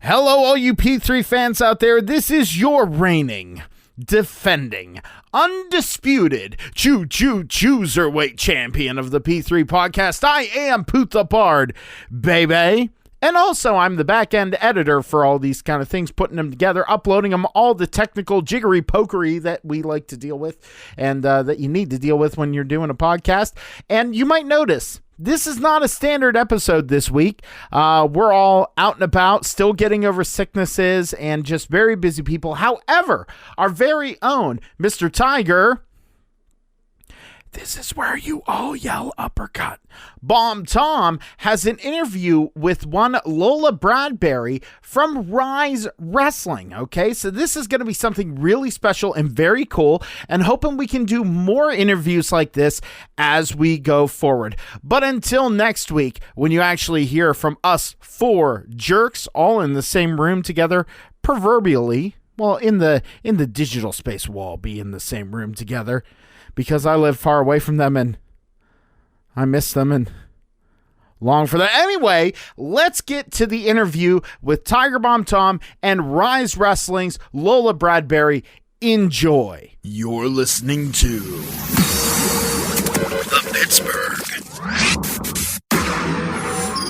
Hello, all you P3 fans out there. This is your reigning, defending, undisputed chooserweight champion of the P3 podcast. I am Poot the Bard, baby. And also, I'm the back-end editor for all these kind of things, putting them together, uploading them, all the technical jiggery-pokery that we like to deal with and that you need to deal with when you're doing a podcast. And you might notice, this is not a standard episode this week. We're all out and about, still getting over sicknesses and just very busy people. However, our very own Mr. Tiger, this is where you all yell uppercut, Bomb Tom, has an interview with one Lola Bradbury from RYSE Wrestling. Okay, so this is going to be something really special and very cool, and hoping we can do more interviews like this as we go forward. But until next week, when you actually hear from us four jerks all in the same room together, proverbially, well, in the digital space, we'll all be in the same room together, because I live far away from them and I miss them and long for that. Anyway, let's get to the interview with Tiger Bomb Tom and RYSE Wrestling's Lola Bradbury. Enjoy. You're listening to the Pittsburgh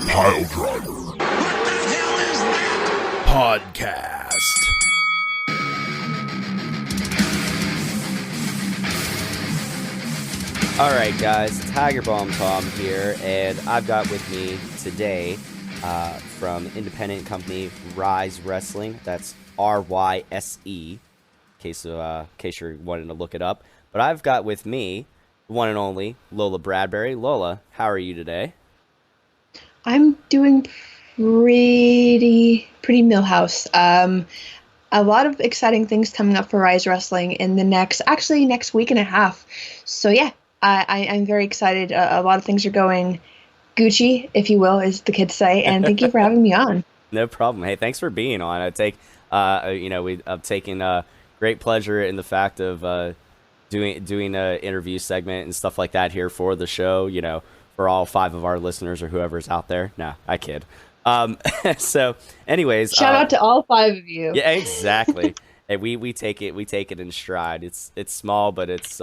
Piledriver. What the hell is that? Podcast. All right, guys, Tiger Bomb Tom here, and I've got with me today from independent company RYSE Wrestling. That's RYSE, in case you're wanting to look it up. But I've got with me the one and only Lola Bradbury. Lola, how are you today? I'm doing pretty Millhouse. A lot of exciting things coming up for RYSE Wrestling in the next week and a half. So yeah. I'm very excited. A lot of things are going Gucci, if you will, as the kids say. And thank you for having me on. No problem. Hey, thanks for being on. I've taken great pleasure in the fact of doing an interview segment and stuff like that here for the show. You know, for all 5 of our listeners or whoever's out there. No, I kid. So, anyways, shout out to all 5 of you. Yeah, exactly. Hey, we take it in stride. It's small, but it's.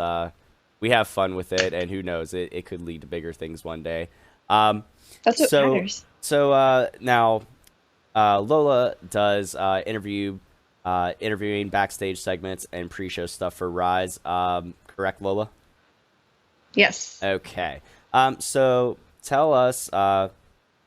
We have fun with it, and who knows, it could lead to bigger things one day. That's what matters. So now, Lola does interviewing backstage segments and pre-show stuff for RYSE. Correct, Lola? Yes. Okay. So tell us, all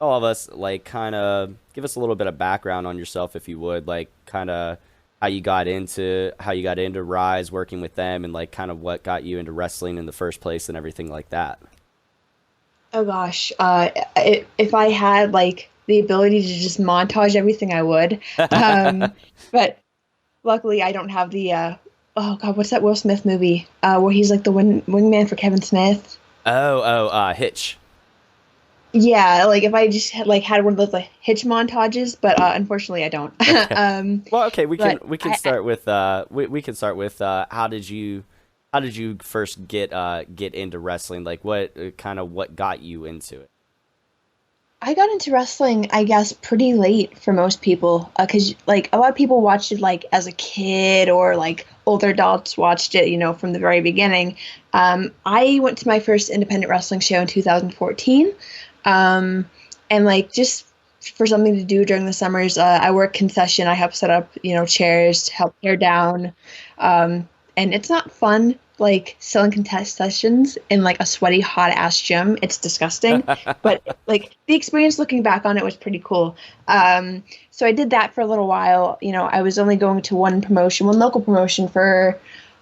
of us, like, kind of give us a little bit of background on yourself, if you would, like, kind of. How you got into RYSE, working with them, and like kind of what got you into wrestling in the first place and everything like that. Oh gosh, if I had like the ability to just montage everything, I would. But luckily, I don't have the. Oh god, what's that Will Smith movie where he's like the wingman for Kevin Smith? Hitch. Yeah, like if I just had one of those like Hitch montages, but unfortunately I don't. Well, okay, we can start with how did you first get into wrestling? Like what got you into it? I got into wrestling, I guess, pretty late for most people, because like a lot of people watched it like as a kid, or like older adults watched it, you know, from the very beginning. I went to my first independent wrestling show in 2014. And like just for something to do during the summers, I work concession. I help set up, you know, chairs, help tear down. And it's not fun, like selling concessions in like a sweaty, hot ass gym. It's disgusting. But like the experience looking back on it was pretty cool. So I did that for a little while. You know, I was only going to one local promotion for,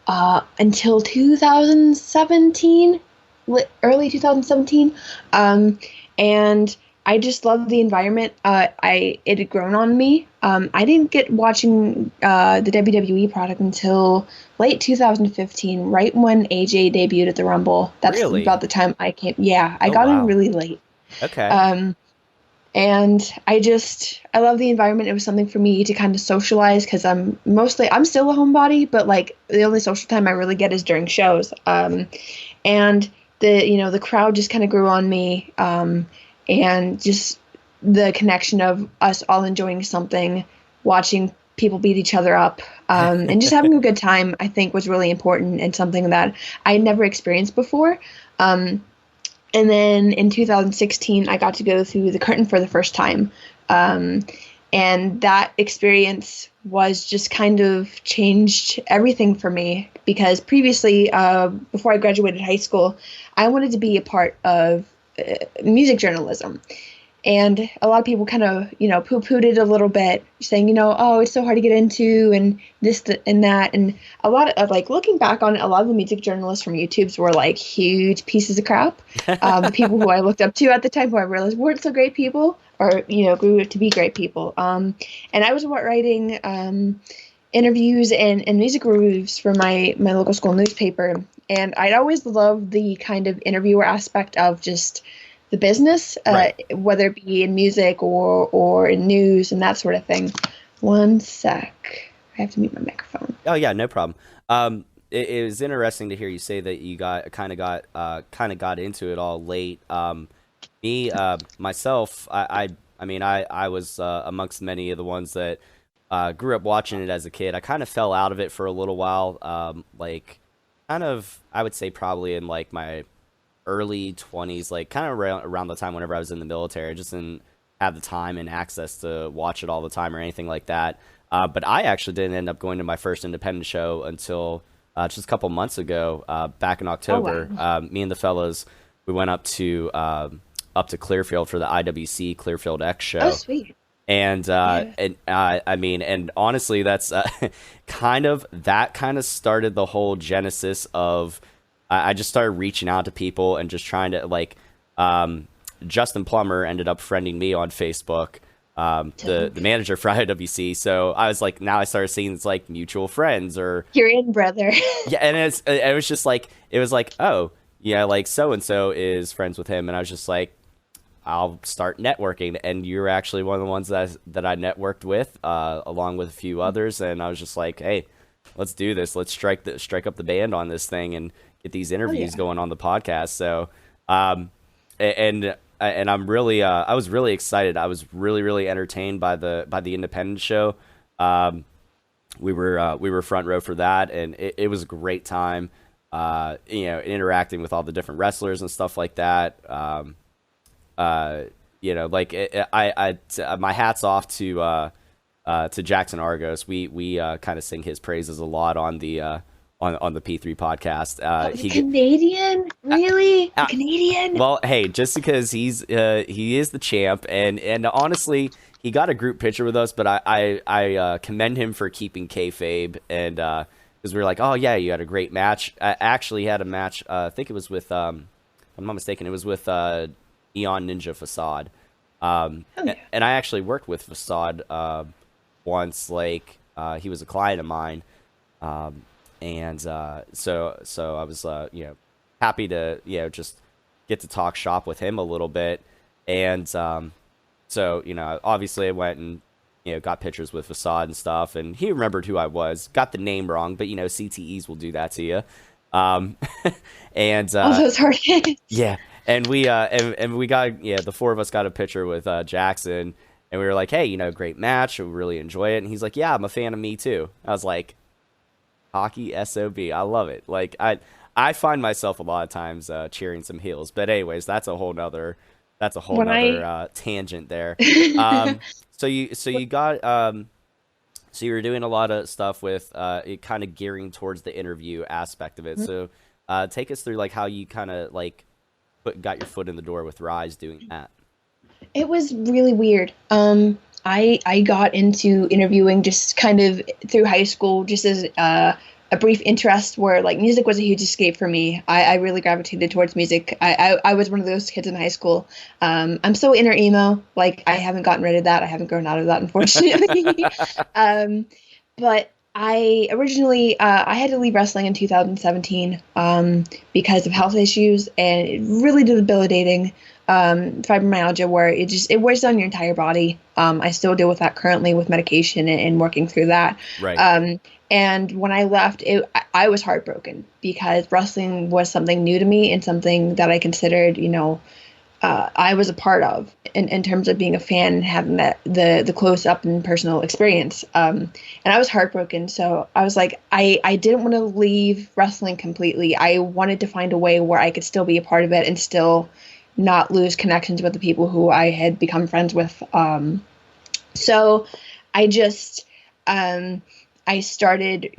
until 2017, early 2017. And I just loved the environment. It had grown on me. I didn't get watching the WWE product until late 2015, right when AJ debuted at the Rumble. That's really? About the time I came. Yeah, I got in really late. Okay. And I love the environment. It was something for me to kind of socialize, because I'm still a homebody, but like the only social time I really get is during shows. And the crowd just kind of grew on me. And just the connection of us all enjoying something, watching people beat each other up, and just having a good time, I think was really important and something that I had never experienced before. And then in 2016, I got to go through the curtain for the first time. And that experience was just kind of changed everything for me, because previously, before I graduated high school, I wanted to be a part of music journalism. And a lot of people kind of, poo-pooed it a little bit, saying, oh, it's so hard to get into and this and that. And a lot of, like, looking back on it, a lot of the music journalists from YouTube's were, like, huge pieces of crap. The people who I looked up to at the time, who I realized weren't so great people, or, grew to be great people. And I was writing interviews and music reviews for my local school newspaper. And I'd always loved the kind of interviewer aspect of just the business, Right. Whether it be in music or in news and that sort of thing. One sec. I have to mute my microphone. Oh yeah, no problem. It was interesting to hear you say that you kind of got into it all late. Me myself, I was amongst many of the ones that grew up watching it as a kid. I kind of fell out of it for a little while. I would say probably in like my early 20s, like kind of around the time whenever I was in the military. I just didn't have the time and access to watch it all the time or anything like that. But I actually didn't end up going to my first independent show until just a couple months ago, back in October. Oh, wow. Me and the fellas, we went up to Clearfield for the IWC Clearfield X show. Oh, sweet. And and honestly, that's kind of started the whole genesis of. I just started reaching out to people and just trying to Justin Plummer ended up friending me on Facebook, the manager for IWC. So I was like, now I started seeing it's like mutual friends or You're in, brother. yeah, and it was just like oh yeah, like so and so is friends with him, and I was just like, I'll start networking, and you're actually one of the ones that I networked with, along with a few others, and I was just like, hey, let's do this. Let's strike up the band on this thing and get these interviews going on the podcast. So, and I'm really, I was really excited. I was really entertained by the independent show. We were front row for that, and it was a great time. Interacting with all the different wrestlers and stuff like that. My hat's off to Jackson Argos. We kind of sing his praises a lot on the P3 podcast. Canadian? Really? Canadian? Well, hey, just because he is the champ, and honestly, he got a group picture with us, but I commend him for keeping kayfabe, and because we were like, oh yeah, you had a great match. I actually had a match. I think it was with, if I'm not mistaken, it was with Eon Ninja Facade. And I actually worked with Facade once. He was a client of mine. So I was happy to just get to talk shop with him a little bit, and obviously I went and got pictures with Facade and stuff, and he remembered who I was. Got the name wrong, but CTEs will do that to you. And all those hard hits. Yeah, and we got the four of us got a picture with Jackson, and we were like, hey, great match, we really enjoy it, and he's like, yeah, I'm a fan of me too. I was like, hockey SOB. I love it. Like I find myself a lot of times cheering some heels, but anyways, that's a whole nother tangent there. So you were doing a lot of stuff with it kind of gearing towards the interview aspect of it. So take us through like how you kind of got your foot in the door with RYSE doing that. It was really weird. I got into interviewing just kind of through high school, just as a brief interest where music was a huge escape for me. I really gravitated towards music. I was one of those kids in high school. I'm so inner emo. I haven't gotten rid of that. I haven't grown out of that, unfortunately. But I originally, I had to leave wrestling in 2017 because of health issues, and it really debilitating. Fibromyalgia, where it wears down your entire body. I still deal with that currently with medication and working through that. Right. And when I left, I was heartbroken because wrestling was something new to me and something that I considered, I was a part of. in terms of being a fan and having the close up and personal experience. And I was heartbroken. So I was like, I didn't want to leave wrestling completely. I wanted to find a way where I could still be a part of it and still not lose connections with the people who I had become friends with. So I just, I started,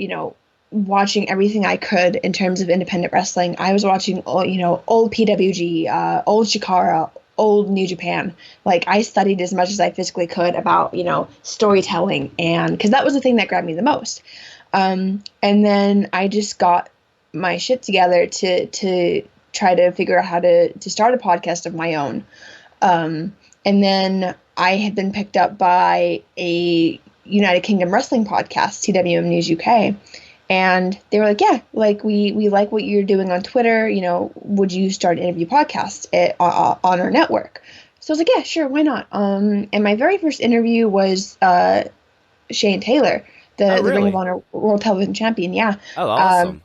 watching everything I could in terms of independent wrestling. I was watching, old PWG, old Shikara, old New Japan. Like, I studied as much as I physically could about, storytelling, and because that was the thing that grabbed me the most. And then I just got my shit together to try to figure out how to start a podcast of my own. And then I had been picked up by a United Kingdom wrestling podcast, TWM News UK. And they were like, yeah, like we like what you're doing on Twitter. Would you start an interview podcast on our network? So I was like, yeah, sure, why not? And my very first interview was Shane Taylor, the Ring of Honor World Television Champion. Yeah. Oh, awesome.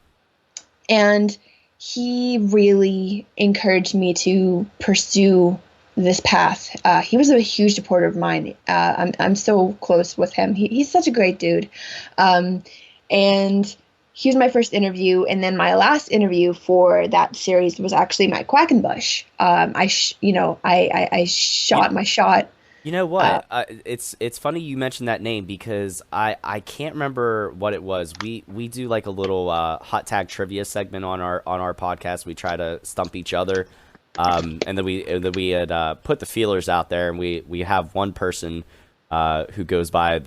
And he really encouraged me to pursue this path. He was a huge supporter of mine. I'm so close with him. He's such a great dude. And he was my first interview, and then my last interview for that series was actually Mike Quackenbush. I shot my shot. You know what? It's funny you mentioned that name because I can't remember what it was. We do like a little hot tag trivia segment on our podcast. We try to stump each other, and then we had put the feelers out there, and we have one person who goes by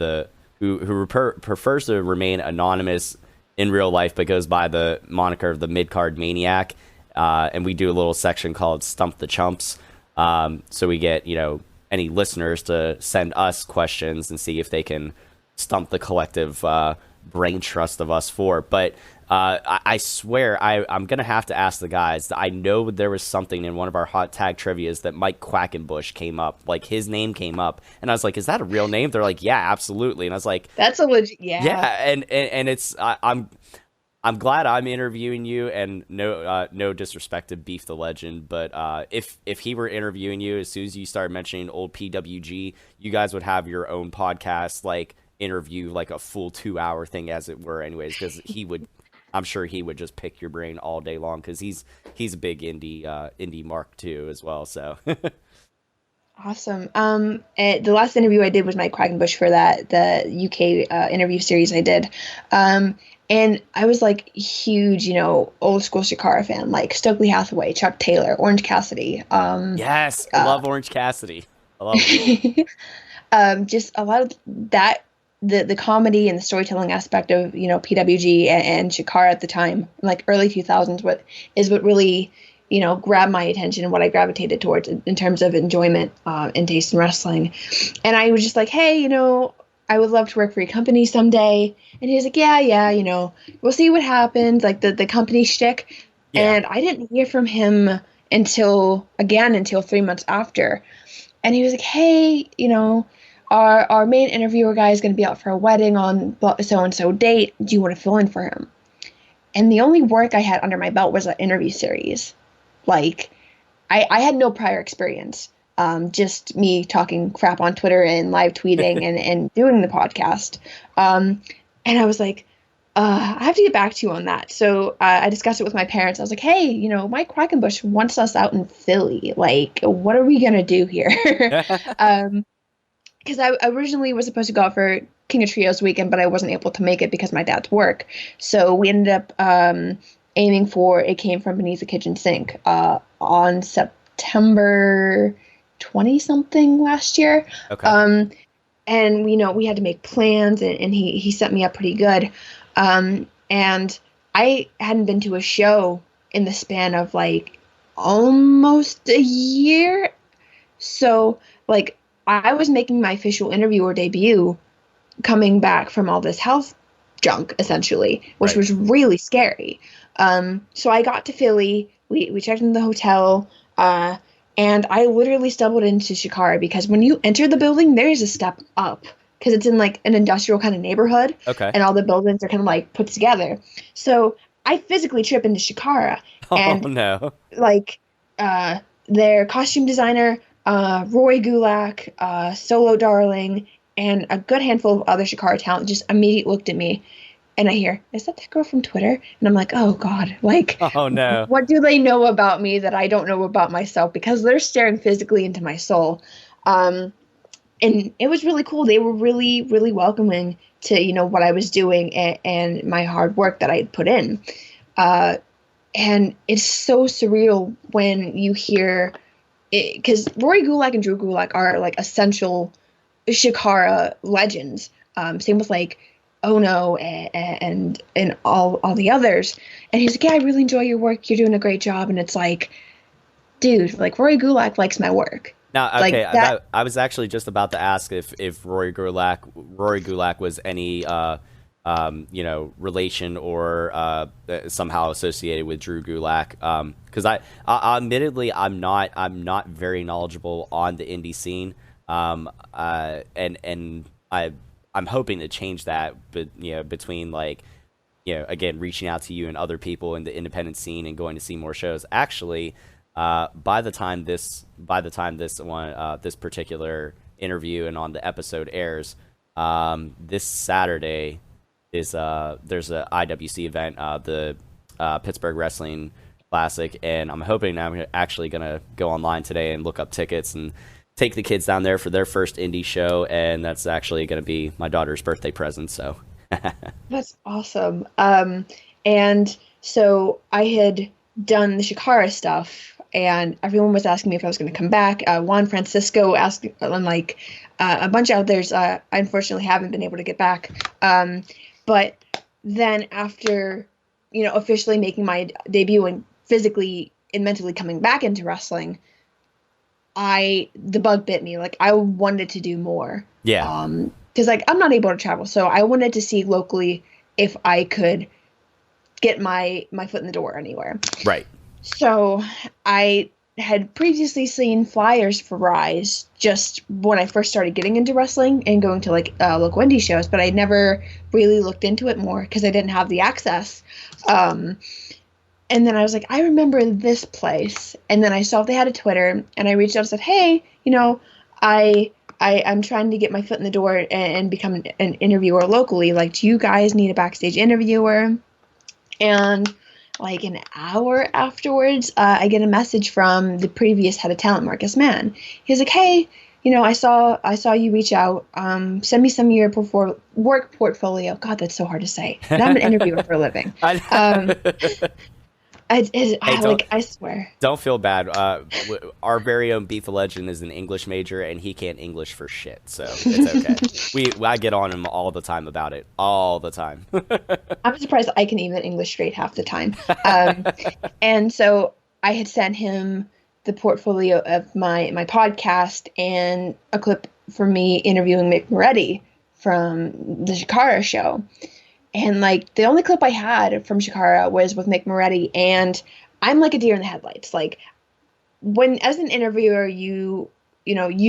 who prefers to remain anonymous in real life, but goes by the moniker of the Mid-Card Maniac. And we do a little section called Stump the Chumps. So we get, any listeners to send us questions and see if they can stump the collective brain trust of us four. But I swear I'm going to have to ask the guys. I know there was something in one of our hot tag trivias that Mike Quackenbush came up. Like, his name came up. And I was like, is that a real name? They're like, yeah, absolutely. And I was like, that's a legit, yeah. Yeah, and it's I'm glad I'm interviewing you, and no disrespect to Beef the Legend, but if he were interviewing you, as soon as you started mentioning old PWG, you guys would have your own podcast, like, interview, like a full 2-hour thing, as it were, anyways, because I'm sure he would just pick your brain all day long, because he's a big indie mark too as well. So awesome. The last interview I did was Mike Quackenbush for the UK interview series I did. And I was like huge, old school Shikara fan, like Stokely Hathaway, Chuck Taylor, Orange Cassidy. Yes, I love Orange Cassidy. I love it. Just a lot of that. The comedy and the storytelling aspect of PWG and Shikara at the time, like early 2000s, what really grabbed my attention and what I gravitated towards in terms of enjoyment and taste in wrestling. And I was just like, hey, I would love to work for your company someday. And he was like, yeah, we'll see what happens, like the company shtick. Yeah. And I didn't hear from him until 3 months after. And he was like, hey, our main interviewer guy is going to be out for a wedding on so-and-so date. Do you want to fill in for him? And the only work I had under my belt was an interview series. Like, I had no prior experience. Just me talking crap on Twitter and live tweeting and doing the podcast. And I was like, I have to get back to you on that. So I discussed it with my parents. I was like, hey, Mike Quackenbush wants us out in Philly. Like, what are we going to do here? Because I originally was supposed to go out for King of Trios weekend, but I wasn't able to make it because of my dad's work. So we ended up aiming for It Came From Beneath the Kitchen Sink on September 20-something last year. Okay. And we had to make plans, and he set me up pretty good. And I hadn't been to a show in the span of like almost a year. So like I was making my official interviewer debut coming back from all this health junk, essentially, which was really scary. So I got to Philly, we checked into the hotel, and I literally stumbled into Shikara because when you enter the building, there's a step up because it's in like an industrial kind of neighborhood. Okay. And all the buildings are kind of like put together. So I physically trip into Shikara. And no. Like their costume designer, Roy Gulak, Solo Darling, and a good handful of other Shakara talent just immediately looked at me, and I hear, "Is that girl from Twitter?" And I'm like, "Oh God, like, Oh no. what do they know about me that I don't know about myself?" Because they're staring physically into my soul. And it was really cool. They were really, really welcoming to, what I was doing and my hard work that I had put in. And it's so surreal when you hear it, because Rory Gulak and Drew Gulak are like essential Shakara legends. Same with like Ono and all the others. And he's like, "Yeah, I really enjoy your work. You're doing a great job." And it's like, dude, like Rory Gulak likes my work. Now, okay, Like I was actually just about to ask if Rory Gulak was any relation or somehow associated with Drew Gulak. Because I admittedly I'm not very knowledgeable on the indie scene. And I'm hoping to change that, but between like again reaching out to you and other people in the independent scene and going to see more shows. Actually, by the time this particular interview and on the episode airs, this Saturday there's a IWC event, the Pittsburgh Wrestling Classic, and I'm hoping I'm actually gonna go online today and look up tickets and take the kids down there for their first indie show, and that's actually gonna be my daughter's birthday present. So That's awesome. And so I had done the Shakara stuff, and everyone was asking me if I was going to come back. Juan Francisco asked, and like a bunch of others. I unfortunately haven't been able to get back. But then after, officially making my debut and physically and mentally coming back into wrestling, the bug bit me. Like, I wanted to do more. yeah, Because like I'm not able to travel, so I wanted to see locally if I could get my foot in the door anywhere. right. So I had previously seen flyers for RYSE just when I first started getting into wrestling and going to like local indie shows, but I never really looked into it more because I didn't have the access. And then I was like, I remember this place, and then I saw if they had a Twitter, and I reached out and said, "Hey, I'm trying to get my foot in the door and become an interviewer locally. Like, do you guys need a backstage interviewer?" And like an hour afterwards, I get a message from the previous head of talent, Marcus Mann. He's like, "Hey, I saw you reach out. Send me some of your work portfolio." God, that's so hard to say. And I'm an interviewer for a living. I swear. Don't feel bad. Our very own Beef the Legend is an English major, and he can't English for shit, so it's okay. I get on him all the time about it, all the time. I'm surprised I can even English straight half the time. And so I had sent him the portfolio of my podcast and a clip for me interviewing Mick Moretti from the Shakara show. And like the only clip I had from Shakara was with Mick Moretti, and I'm like a deer in the headlights. Like, when as an interviewer, you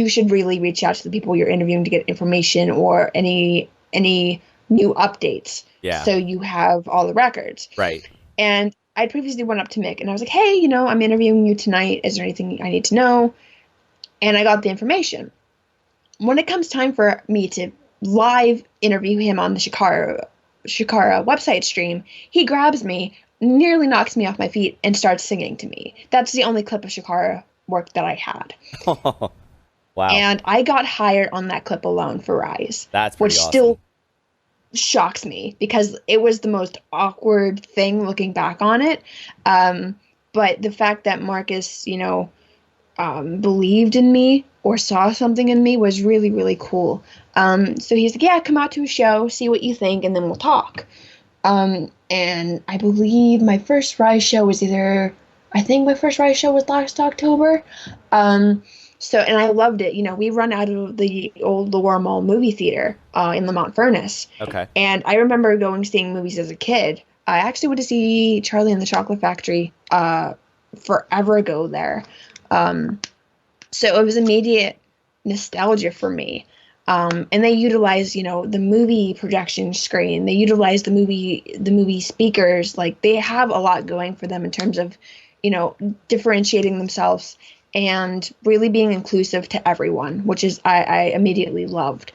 should really reach out to the people you're interviewing to get information or any new updates. Yeah. So you have all the records. Right. And I previously went up to Mick and I was like, "Hey, I'm interviewing you tonight. Is there anything I need to know?" And I got the information. When it comes time for me to live interview him on the Shakara website stream, he grabs me, nearly knocks me off my feet, and starts singing to me. That's the only clip of Shakara work that I had. Wow. And I got hired on that clip alone for RYSE. That's pretty awesome. Still shocks me because it was the most awkward thing looking back on it. But the fact that Marcus, believed in me or saw something in me was really, really cool. So he's like, "Yeah, come out to a show, see what you think, and then we'll talk." And I believe my first RYSE show was last October. And I loved it. We run out of the old Lower Mall movie theater in Lamont Furnace. Okay. And I remember seeing movies as a kid. I actually went to see Charlie and the Chocolate Factory forever ago there. So it was immediate nostalgia for me. And they utilize, the movie projection screen. They utilize the movie speakers. Like, they have a lot going for them in terms of, differentiating themselves and really being inclusive to everyone, which is I immediately loved.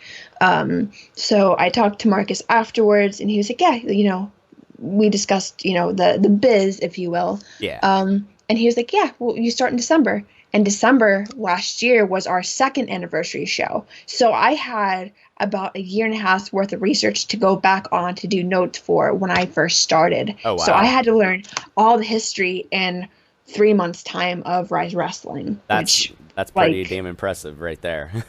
So I talked to Marcus afterwards, and he was like, yeah, we discussed, the biz, if you will. Yeah. And he was like, yeah, well, you start in December. And December last year was our second anniversary show. So I had about a year and a half's worth of research to go back on to do notes for when I first started. Oh, wow. So I had to learn all the history in 3 months' time of RYSE Wrestling. That's pretty damn impressive right there.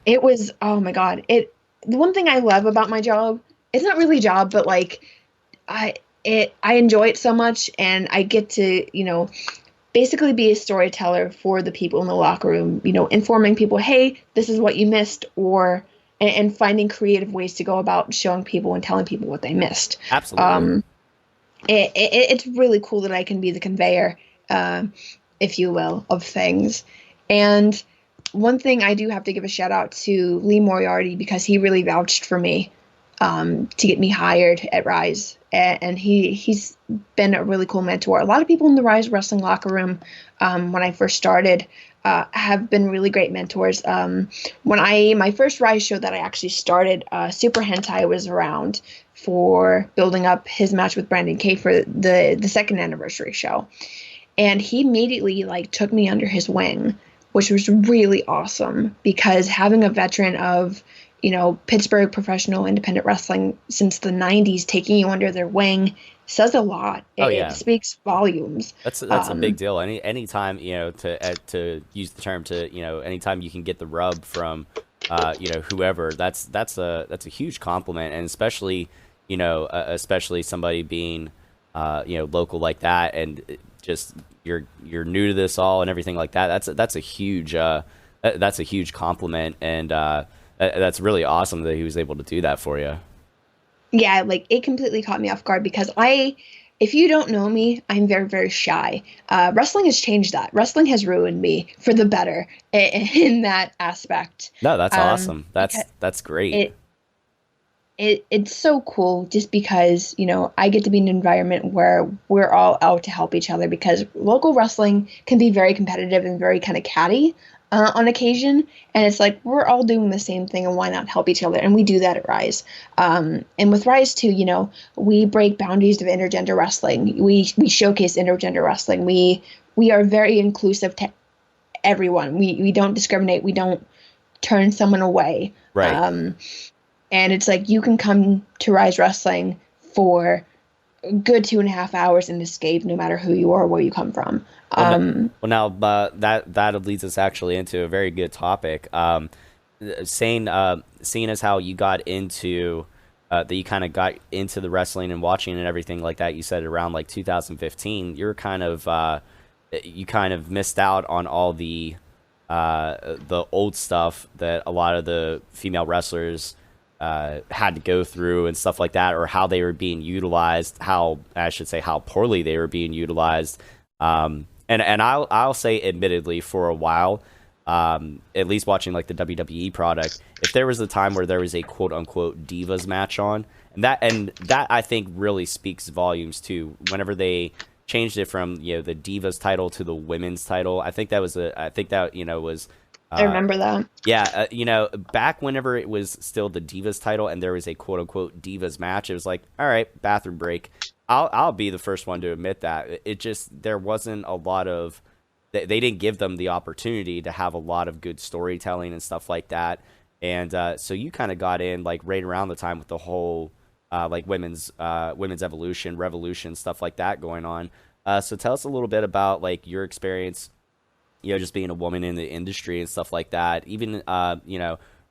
It was, oh my God. The one thing I love about my job, it's not really a job, but I enjoy it so much, and I get to, basically be a storyteller for the people in the locker room, informing people, hey, this is what you missed, and finding creative ways to go about showing people and telling people what they missed. Absolutely. It's really cool that I can be the conveyor, if you will, of things. And one thing I do have to give a shout out to Lee Moriarty, because he really vouched for me to get me hired at RYSE. And he's been a really cool mentor. A lot of people in the RYSE Wrestling locker room, when I first started, have been really great mentors. My first RYSE show that I actually started, Super Hentai was around for building up his match with Brandon K for the second anniversary show. And he immediately took me under his wing, which was really awesome, because having a veteran of Pittsburgh professional independent wrestling since the 90s taking you under their wing says a lot. It speaks volumes. That's a big deal. Anytime, to use the term anytime you can get the rub from, whoever, that's a huge compliment. And especially somebody being, local like that, and just you're new to this all and everything like that. That's a huge compliment. And, that's really awesome that he was able to do that for you. Yeah, it completely caught me off guard, because if you don't know me, I'm very, very shy. Wrestling has changed that. Wrestling has ruined me for the better in that aspect. No, that's awesome. That's great. It's so cool, just because, I get to be in an environment where we're all out to help each other, because local wrestling can be very competitive and very kind of catty on occasion, and it's we're all doing the same thing, and why not help each other? And we do that at RYSE. And with RYSE too, we break boundaries of intergender wrestling. We showcase intergender wrestling. We are very inclusive to everyone. We don't discriminate. We don't turn someone away. Right. And it's you can come to RYSE Wrestling for a good 2.5 hours and escape, no matter who you are or where you come from. That leads us actually into a very good topic. Seeing as how you got into that you kind of got into the wrestling and watching and everything like that. You said around 2015. You're kind of you kind of missed out on all the old stuff that a lot of the female wrestlers had to go through and stuff like that, or how they were being utilized, how poorly they were being utilized. And I'll say, admittedly, for a while, at least watching the WWE product, if there was a time where there was a quote unquote divas match on, and that I think really speaks volumes too. Whenever they changed it from the divas title to the women's title, I think that was I remember that. Yeah, back whenever it was still the Divas title and there was a quote-unquote Divas match, it was all right, bathroom break. I'll be the first one to admit that. It just, there wasn't a lot of, they didn't give them the opportunity to have a lot of good storytelling and stuff like that. And so you kind of got in right around the time with the whole women's evolution, revolution, stuff like that going on. So tell us a little bit about your experience, just being a woman in the industry and stuff like that. Even,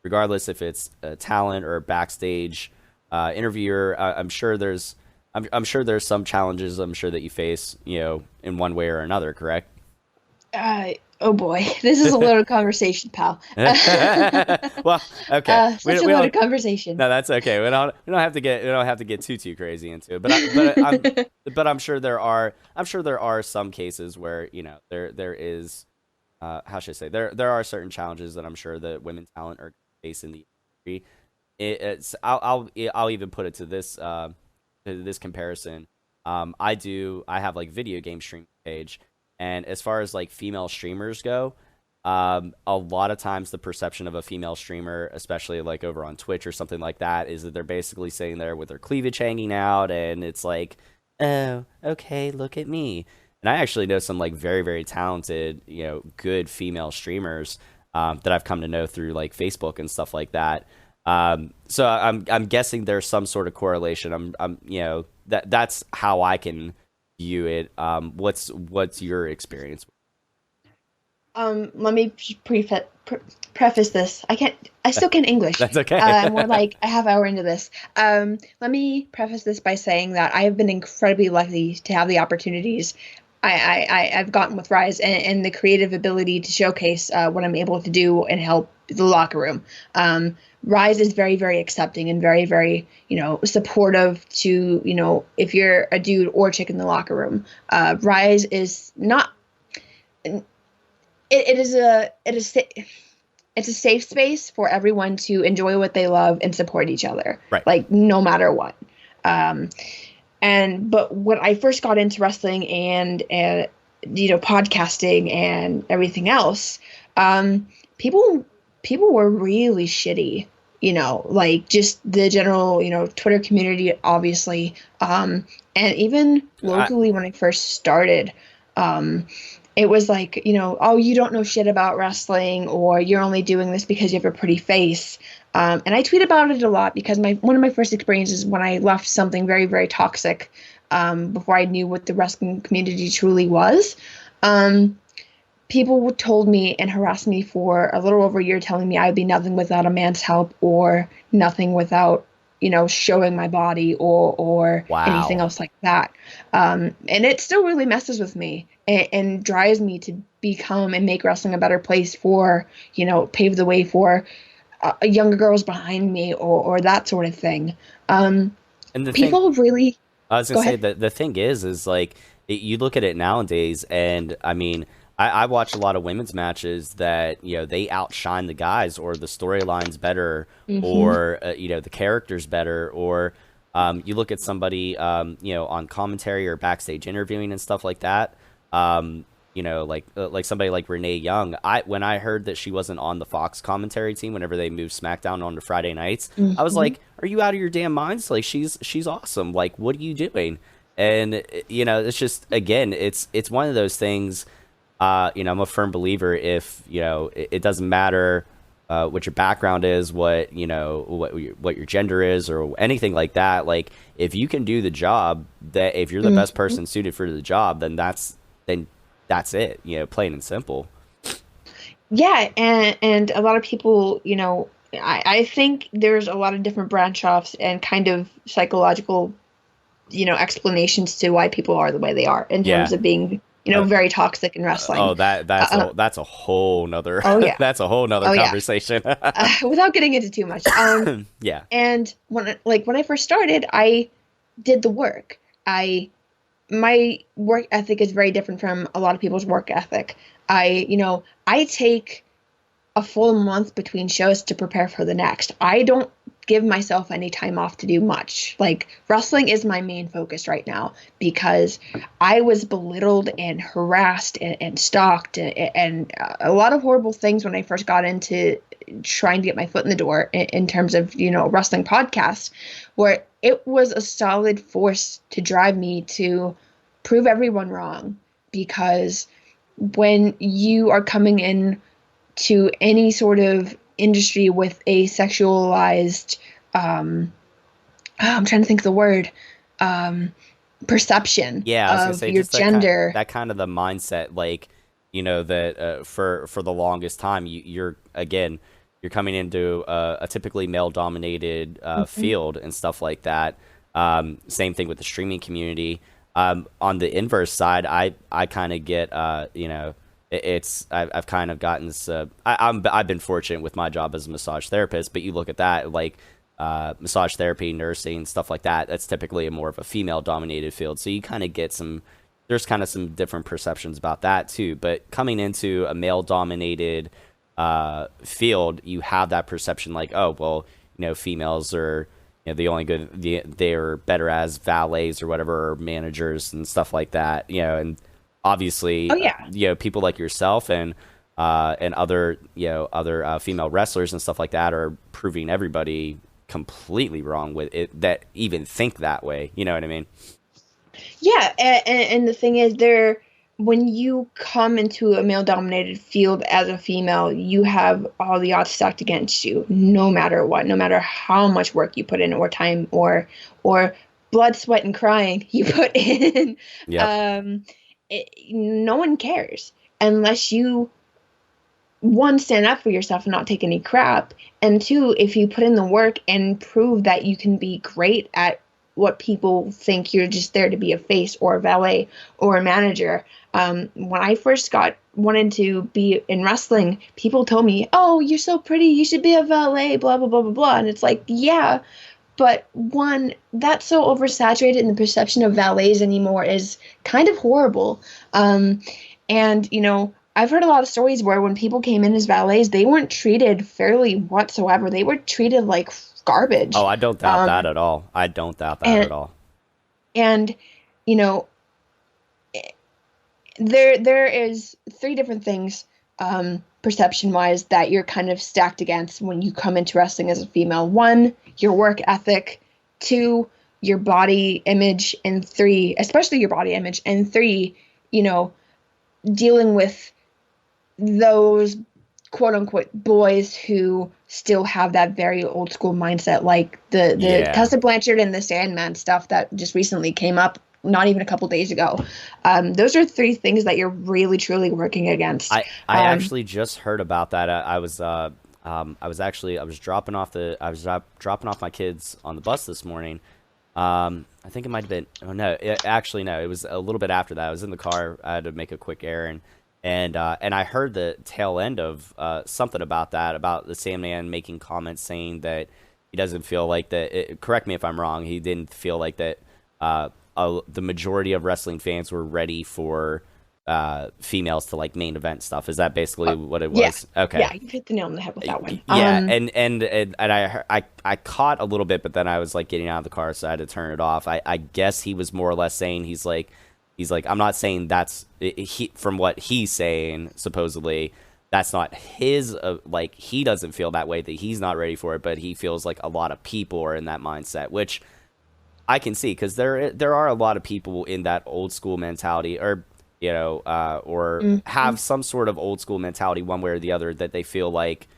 regardless if it's a talent or a backstage interviewer, I'm sure there's some challenges I'm sure that you face, in one way or another, correct? Oh boy, this is a loaded conversation, pal. Well, okay. Such a loaded conversation. No, that's okay. We don't have to get too crazy into it. But I'm sure there are some cases where there is, how should I say, there are certain challenges that I'm sure that women talent are facing in the industry. I'll even put it to this comparison. I have video game stream page, And as far as like female streamers go, a lot of times the perception of a female streamer, especially like over on Twitch or something like that, is that they're basically sitting there with their cleavage hanging out, and it's like, oh, okay, look at me. And I actually know some like very, very talented, good female streamers that I've come to know through like Facebook and stuff like that. So I'm guessing there's some sort of correlation. That's how I can view it. What's your experience? Let me preface this. I still can't English. That's okay. We're like a half hour into this. Let me preface this by saying that I have been incredibly lucky to have the opportunities I've gotten with RYSE and the creative ability to showcase what I'm able to do and help the locker room. RYSE is very, very accepting and very, very, supportive to, if you're a dude or chick in the locker room. RYSE is not. It's a safe space for everyone to enjoy what they love and support each other, right? Like no matter what. But when I first got into wrestling and podcasting and everything else, people were really shitty, like just the general, Twitter community, obviously. And even locally when I first started, it was like, oh, you don't know shit about wrestling, or you're only doing this because you have a pretty face. And I tweet about it a lot because one of my first experiences when I left something very, very toxic, before I knew what the wrestling community truly was, people told me and harassed me for a little over a year, telling me I would be nothing without a man's help or nothing without, showing my body or wow. anything else like that. And it still really messes with me and drives me to become and make wrestling a better place for, pave the way for younger girls behind me or that sort of thing. And the people really. I was gonna say that the thing is like you look at it nowadays, and I mean, I watch a lot of women's matches that they outshine the guys, or the storyline's better, or the character's better, or you look at somebody on commentary or backstage interviewing and stuff like that. Like somebody like Renee Young. When I heard that she wasn't on the Fox commentary team whenever they moved SmackDown on to Friday nights, I was like, "Are you out of your damn minds? Like she's awesome. Like what are you doing?" And it's just, again, it's one of those things. I'm a firm believer. If it doesn't matter what your background is, what your gender is, or anything like that. Like if you can do the job, that if you're the best person suited for the job, then that's it, plain and simple. Yeah, and a lot of people, I think there's a lot of different branch offs and kind of psychological, explanations to why people are the way they are in terms of being, very toxic in wrestling. Oh, that's a whole nother. Oh yeah, that's a whole nother conversation. Without getting into too much. Yeah. And when I first started, I did the work. My work ethic is very different from a lot of people's work ethic. I take a full month between shows to prepare for the next. I don't give myself any time off to do much. Like wrestling is my main focus right now because I was belittled and harassed and stalked and a lot of horrible things when I first got into trying to get my foot in the door in terms of, wrestling podcasts, where it was a solid force to drive me to prove everyone wrong. Because when you are coming in to any sort of industry with a sexualized, I'm trying to think of the word, perception of your gender. That kind of the mindset, like, that for the longest time, you're coming into a typically male-dominated field and stuff like that. Same thing with the streaming community. On the inverse side, I kind of get, I've kind of gotten this. I've been fortunate with my job as a massage therapist, but you look at that, like massage therapy, nursing, stuff like that. That's typically more of a female-dominated field, so you kind of get there's kind of some different perceptions about that too. But coming into a male-dominated field, you have that perception, like, oh well, females are the only good, they're better as valets or whatever, or managers and stuff like that, and obviously, Oh, yeah. People like yourself and other, other female wrestlers and stuff like that are proving everybody completely wrong with it that even think that way. You know what I mean? Yeah, and the thing is, when you come into a male-dominated field as a female, you have all the odds stacked against you, no matter what, no matter how much work you put in, or time, or blood, sweat, and crying you put in. Yep. No one cares unless you, one, stand up for yourself and not take any crap, and two, if you put in the work and prove that you can be great at what people think you're just there to be a face or a valet or a manager. When I first wanted to be in wrestling, people told me, "Oh, you're so pretty, you should be a valet, blah, blah, blah, blah, blah." And it's like, yeah, but one, that's so oversaturated, and the perception of valets anymore is kind of horrible. And, I've heard a lot of stories where when people came in as valets, they weren't treated fairly whatsoever. They were treated like garbage. Oh, I don't doubt that at all. I don't doubt that at all. And, there is three different things, perception-wise, that you're kind of stacked against when you come into wrestling as a female. One, your work ethic. Two, your body image. And three, especially your body image. And three, dealing with those quote-unquote boys who still have that very old school mindset, like the Tessa Blanchard and the Sandman stuff that just recently came up not even a couple days ago. Those are three things that you're really truly working against. I actually just heard about that. I was dropping off my kids on the bus this morning. I think it might have been, no, it was a little bit after that. I was in the car. I had to make a quick errand. And I heard the tail end of something about that, about the Sandman making comments saying that he doesn't feel like that. Correct me if I'm wrong. He didn't feel like that the majority of wrestling fans were ready for females to like main event stuff. Is that basically what it was? Yeah. Okay. Yeah, you hit the nail on the head with that one. Yeah, and I caught a little bit, but then I was like getting out of the car, so I had to turn it off. I guess he was more or less saying he's like, I'm not saying that's from what he's saying, supposedly that's not his, like, he doesn't feel that way, that he's not ready for it, but he feels like a lot of people are in that mindset, which I can see, because there are a lot of people in that old school mentality, or have some sort of old school mentality one way or the other, that they feel like,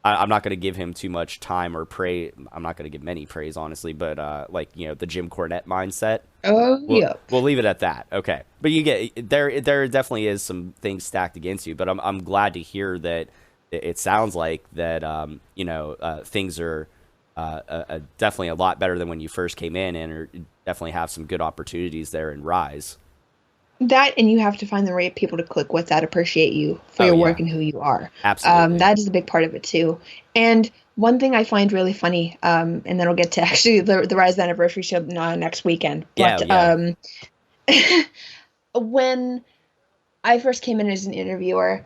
I'm not going to give him too much time or praise. I'm not going to give many praise, honestly, but the Jim Cornette mindset. Oh, yeah. We'll leave it at that. Okay, but you get there definitely is some things stacked against you, but I'm glad to hear that it sounds like that things are definitely a lot better than when you first came in, and definitely have some good opportunities there in RYSE. That, and you have to find the right people to click with that appreciate you for your work and who you are. Absolutely. That is a big part of it too. And one thing I find really funny, and then we'll get to actually the RYSE anniversary show next weekend. But when I first came in as an interviewer,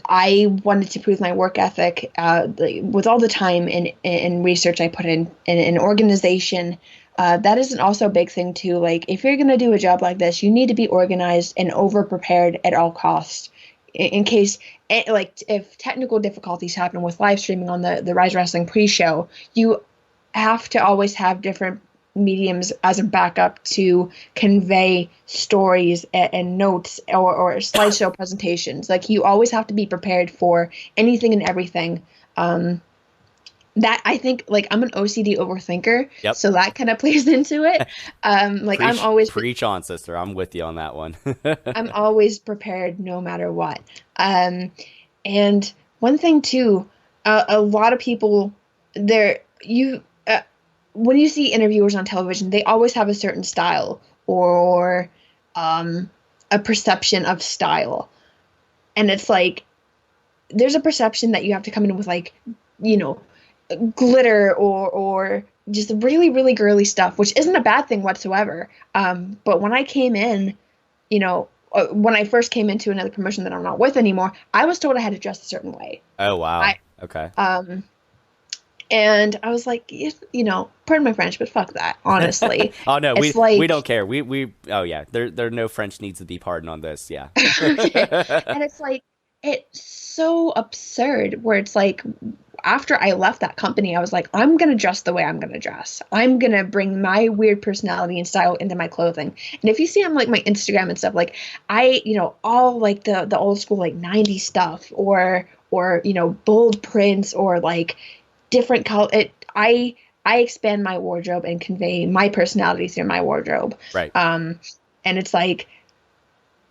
I wanted to prove my work ethic with all the time and research I put in an organization. That is also a big thing too. Like, if you're going to do a job like this, you need to be organized and over-prepared at all costs. In case, if technical difficulties happen with live streaming on the RYSE Wrestling pre-show, you have to always have different mediums as a backup to convey stories and notes or slideshow presentations. Like, you always have to be prepared for anything and everything. That, I think, like, I'm an OCD overthinker, so that kind of plays into it. I'm always preach on, sister. I'm with you on that one. I'm always prepared no matter what. And one thing too, a lot of people when you see interviewers on television, they always have a certain style or a perception of style, and it's like there's a perception that you have to come in with, like, glitter or just really, really girly stuff, which isn't a bad thing whatsoever. But when I came in, when I first came into another promotion that I'm not with anymore, I was told I had to dress a certain way. Oh, wow. Okay. And I was like, pardon my French, but fuck that, honestly. Oh no, It's we don't care. We oh yeah, there no French needs to be pardoned on this. Yeah. Okay. And it's like, it's so absurd where it's like, after I left that company, I was like, I'm going to dress the way I'm going to dress. I'm going to bring my weird personality and style into my clothing. And if you see on like my Instagram and stuff, like all like the old school, like 90s stuff or, bold prints or like different color, I expand my wardrobe and convey my personality through my wardrobe. Right. And it's like,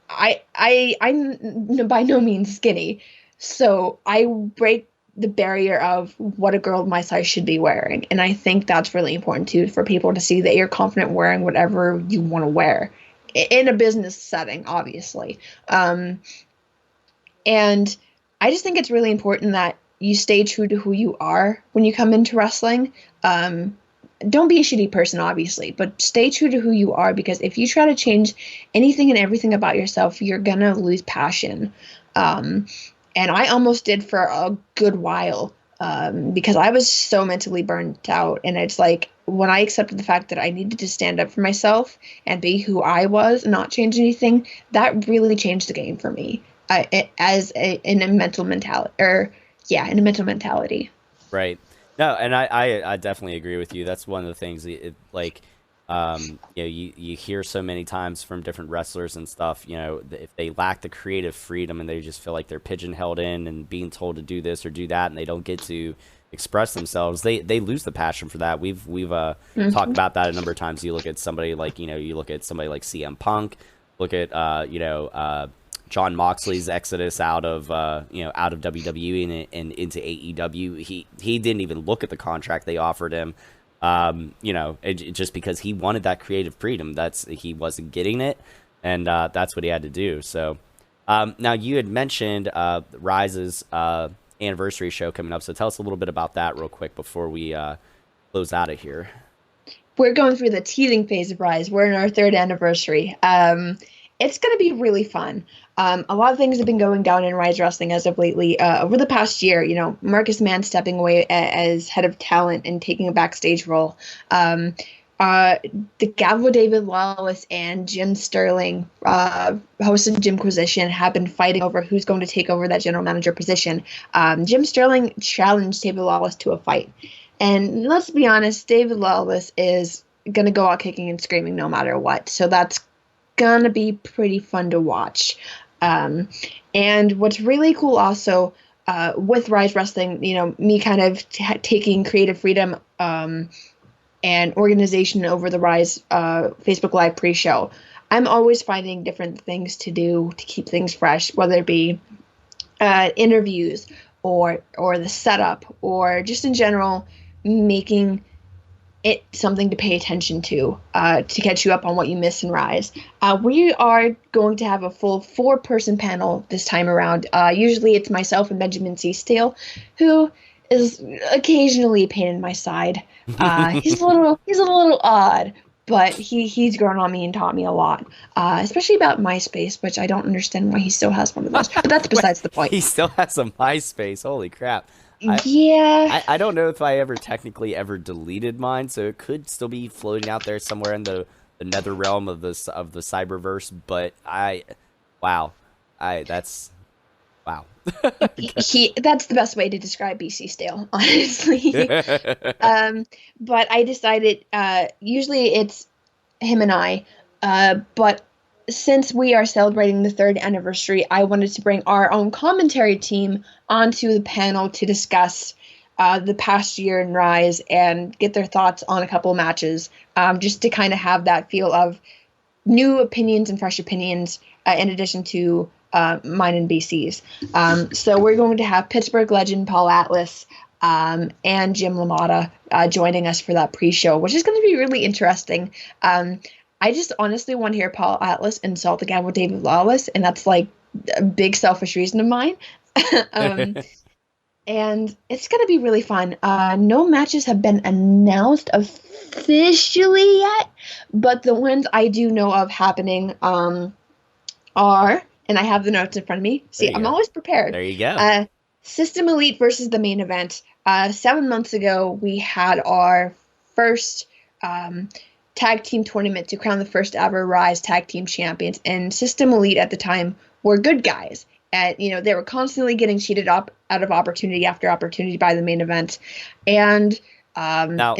I'm by no means skinny, so I break the barrier of what a girl of my size should be wearing, and I think that's really important too for people to see that you're confident wearing whatever you want to wear in a business setting, obviously. And I just think it's really important that you stay true to who you are when you come into wrestling. Don't be a shitty person, obviously, but stay true to who you are, because if you try to change anything and everything about yourself, you're going to lose passion. And I almost did for a good while because I was so mentally burnt out. And it's like, when I accepted the fact that I needed to stand up for myself and be who I was and not change anything, that really changed the game for me in a mental mentality. Right. No, and I definitely agree with you. That's one of the things, you hear so many times from different wrestlers and stuff, if they lack the creative freedom and they just feel like they're pigeonholed in and being told to do this or do that, and they don't get to express themselves, they lose the passion for that. We've talked about that a number of times. You look at somebody like, CM Punk, look at, John Moxley's exodus out of WWE and into AEW. He didn't even look at the contract they offered him, just because he wanted that creative freedom. He wasn't getting it, and that's what he had to do. So now you had mentioned RYSE's anniversary show coming up. So tell us a little bit about that real quick before we close out of here. We're going through the teasing phase of RYSE. We're in our 3rd anniversary. It's going to be really fun. A lot of things have been going down in RYSE Wrestling as of lately. Over the past year, Marcus Mann stepping away as head of talent and taking a backstage role. The Gavel David Lawless and Jim Sterling, host of Jimquisition, have been fighting over who's going to take over that general manager position. Jim Sterling challenged David Lawless to a fight. And let's be honest, David Lawless is going to go out kicking and screaming no matter what. So that's gonna be pretty fun to watch. And what's really cool also with RYSE Wrestling, me kind of taking creative freedom and organization over the RYSE Facebook Live pre-show. I'm always finding different things to do to keep things fresh, whether it be interviews or the setup, or just in general making it something to pay attention to catch you up on what you miss in RYSE. We are going to have a full 4-person panel this time around. Usually it's myself and Benjamin C. Steele, who is occasionally a pain in my side. He's a little odd, but he's grown on me and taught me a lot, especially about MySpace, which I don't understand why he still has one of those. But that's besides the point. He still has a MySpace. Holy crap. I don't know if I ever technically ever deleted mine, so it could still be floating out there somewhere in the nether realm of the cyberverse. But wow. That's that's the best way to describe BC Stale, honestly. But I decided usually it's him and I, but since we are celebrating the 3rd anniversary, I wanted to bring our own commentary team onto the panel to discuss the past year in RYSE and get their thoughts on a couple of matches, just to kind of have that feel of new opinions and fresh opinions in addition to mine and BC's. So we're going to have Pittsburgh legend Paul Atlas and Jim LaMotta joining us for that pre-show, which is going to be really interesting. I just honestly want to hear Paul Atlas insult the guy with David Lawless, and that's like a big selfish reason of mine. And it's going to be really fun. No matches have been announced officially yet, but the ones I do know of happening are, and I have the notes in front of me. See, I'm always prepared. There you go. System Elite versus the main event. 7 months ago, we had our first tag team tournament to crown the first ever RYSE tag team champions, and System Elite at the time were good guys. And, they were constantly getting cheated up out of opportunity after opportunity by the main event. And now,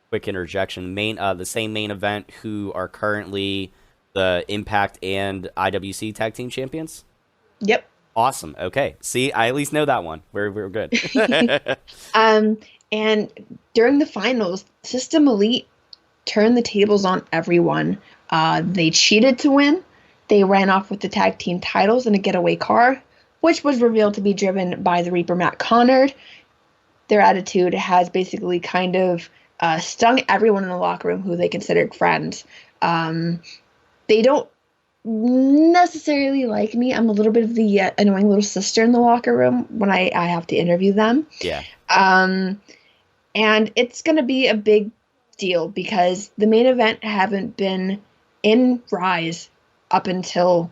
quick interjection, the same main event who are currently the Impact and IWC tag team champions? Yep. Awesome. Okay. See, I at least know that one. We're good. And during the finals, System Elite turned the tables on everyone. They cheated to win. They ran off with the tag team titles in a getaway car, which was revealed to be driven by the Reaper Matt Connard. Their attitude has basically kind of stung everyone in the locker room who they considered friends. They don't necessarily like me. I'm a little bit of the annoying little sister in the locker room when I have to interview them. Yeah. And it's going to be a big deal because the main event haven't been in RYSE up until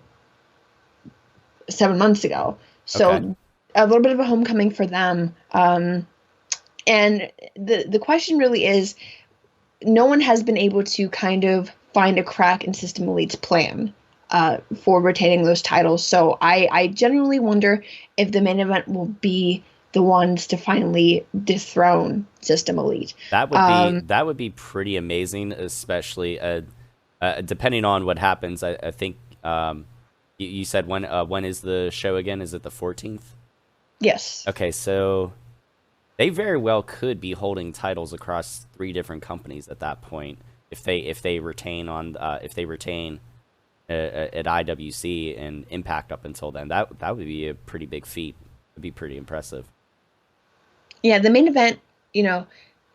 7 months ago. So Okay. A little bit of a homecoming for them. And the question really is, no one has been able to kind of find a crack in System Elite's plan for retaining those titles. So I genuinely wonder if the main event will be the ones to finally dethrone System Elite. That would be pretty amazing, especially depending on what happens. I think you said when is the show again? Is it the 14th? Yes. Okay, so they very well could be holding titles across 3 different companies at that point if they retain at IWC and Impact up until then. That would be a pretty big feat. It'd be pretty impressive. Yeah, the main event,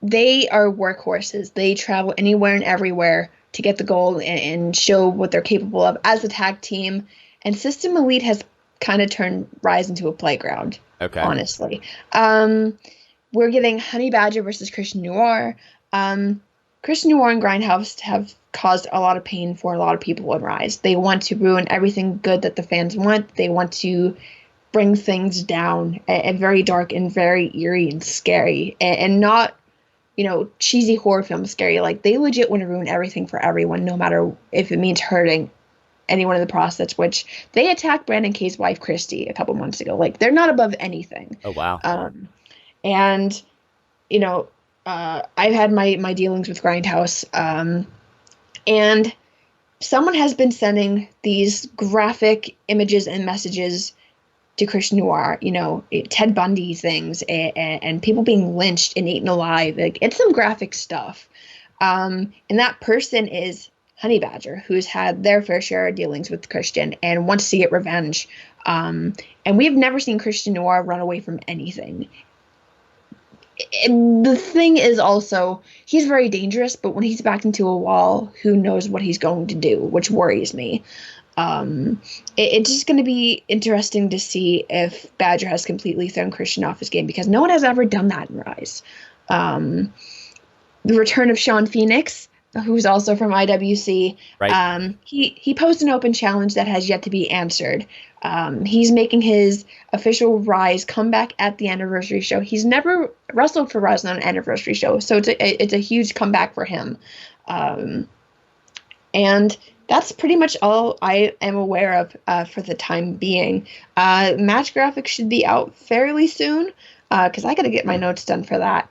they are workhorses. They travel anywhere and everywhere to get the goal and show what they're capable of as a tag team. And System Elite has kind of turned RYSE into a playground, honestly. We're getting Honey Badger versus Christian Noir. Christian Noir and Grindhouse have caused a lot of pain for a lot of people in RYSE. They want to ruin everything good that the fans want. They want to bring things down and very dark and very eerie and scary and not, cheesy horror film scary. Like, they legit want to ruin everything for everyone, no matter if it means hurting anyone in the process, which they attacked Brandon Kay's wife, Christy, a couple months ago. Like, they're not above anything. Oh, wow. And, I've had my dealings with Grindhouse, and someone has been sending these graphic images and messages to Christian Noir, Ted Bundy things and people being lynched and eaten alive. Like, it's some graphic stuff. And that person is Honey Badger, who's had their fair share of dealings with Christian and wants to get revenge. And we've never seen Christian Noir run away from anything. And the thing is also, he's very dangerous, but when he's backed into a wall, who knows what he's going to do, which worries me. It's just going to be interesting to see if Badger has completely thrown Christian off his game, because no one has ever done that in RYSE. The return of Sean Phoenix, who's also from IWC, right. He posed an open challenge that has yet to be answered. He's making his official RYSE comeback at the anniversary show. He's never wrestled for RYSE on an anniversary show, so it's a huge comeback for him. And that's pretty much all I am aware of for the time being. Match graphics should be out fairly soon, because I got to get my notes done for that.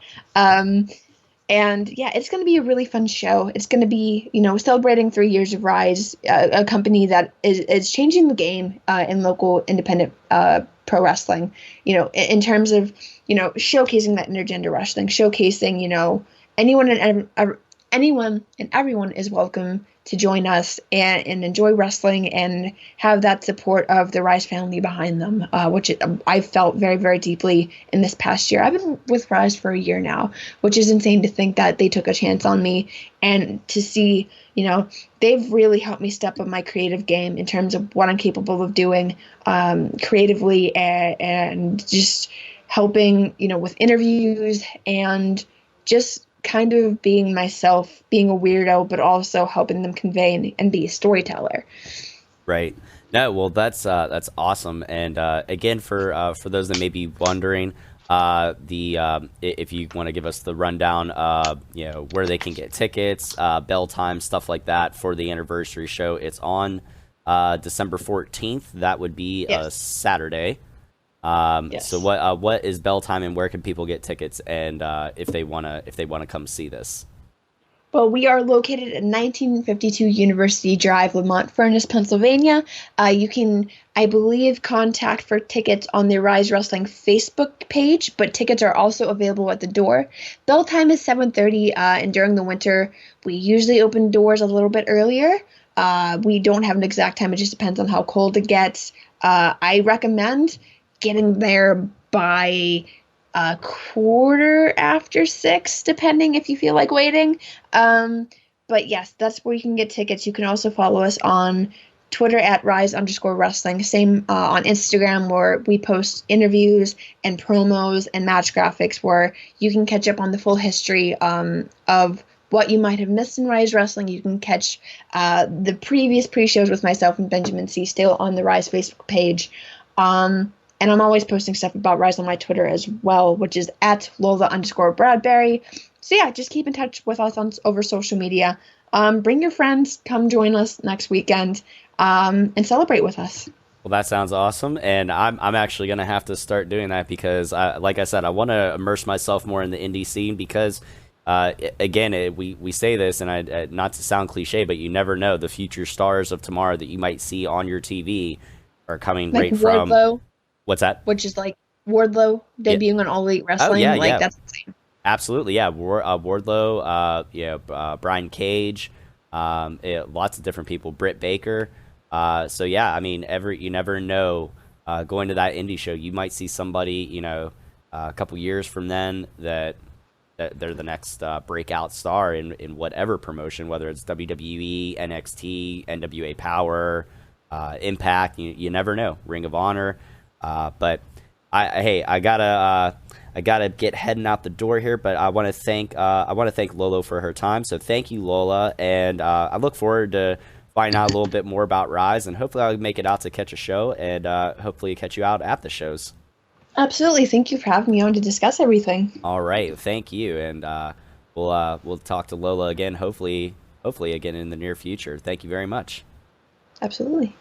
And yeah, it's going to be a really fun show. It's going to be, celebrating 3 years of RYSE, a company that is changing the game in local independent pro wrestling, in terms of, showcasing that intergender wrestling, showcasing, anyone and everyone is welcome to join us and enjoy wrestling and have that support of the RYSE family behind them, which I felt very, very deeply in this past year. I've been with RYSE for a year now, which is insane to think that they took a chance on me, and to see, they've really helped me step up my creative game in terms of what I'm capable of doing creatively, and just helping, with interviews and just kind of being myself, being a weirdo, but also helping them convey and be a storyteller. Right. No, well, that's awesome. And again, for those that may be wondering, If you want to give us the rundown, where they can get tickets, bell time, stuff like that for the anniversary show. It's on December 14th. That would be a Saturday. Yes. So what is bell time, and where can people get tickets, and if they wanna come see this? Well, we are located at 1952 University Drive, Lamont Furnace, Pennsylvania. You can, I believe, contact for tickets on the RYSE Wrestling Facebook page, but tickets are also available at the door. Bell time is 7:30, and during the winter, we usually open doors a little bit earlier. We don't have an exact time. It just depends on how cold it gets. I recommend getting there by a quarter after 6, depending if you feel like waiting. But yes, that's where you can get tickets. You can also follow us on Twitter at @RYSE_wrestling. Same on Instagram, where we post interviews and promos and match graphics, where you can catch up on the full history of what you might have missed in RYSE Wrestling. You can catch the previous pre-shows with myself and Benjamin C. still on the RYSE Facebook page. And I'm always posting stuff about RYSE on my Twitter as well, which is at Lola_Bradbury. So yeah, just keep in touch with us over social media. Bring your friends, come join us next weekend, and celebrate with us. Well, that sounds awesome, and I'm actually gonna have to start doing that because, like I said, I want to immerse myself more in the indie scene because, again, we say this, and I not to sound cliche, but you never know, the future stars of tomorrow that you might see on your TV are coming Like right from. Wardlow, What's that? which is like Wardlow debuting on All Elite Wrestling. That's insane. Absolutely, yeah. Wardlow, Brian Cage, lots of different people. Britt Baker. So yeah, I mean, you never know. Going to that indie show, you might see somebody, a couple years from then that they're the next breakout star in whatever promotion, whether it's WWE, NXT, NWA Power, Impact. You never know. Ring of Honor. But I gotta get heading out the door here. But I want to thank Lola for her time. So thank you, Lola, and I look forward to finding out a little bit more about RYSE, and hopefully I'll make it out to catch a show, and hopefully catch you out at the shows. Absolutely. Thank you for having me on to discuss everything. All right, thank you, and we'll talk to Lola again. Hopefully again in the near future. Thank you very much. Absolutely.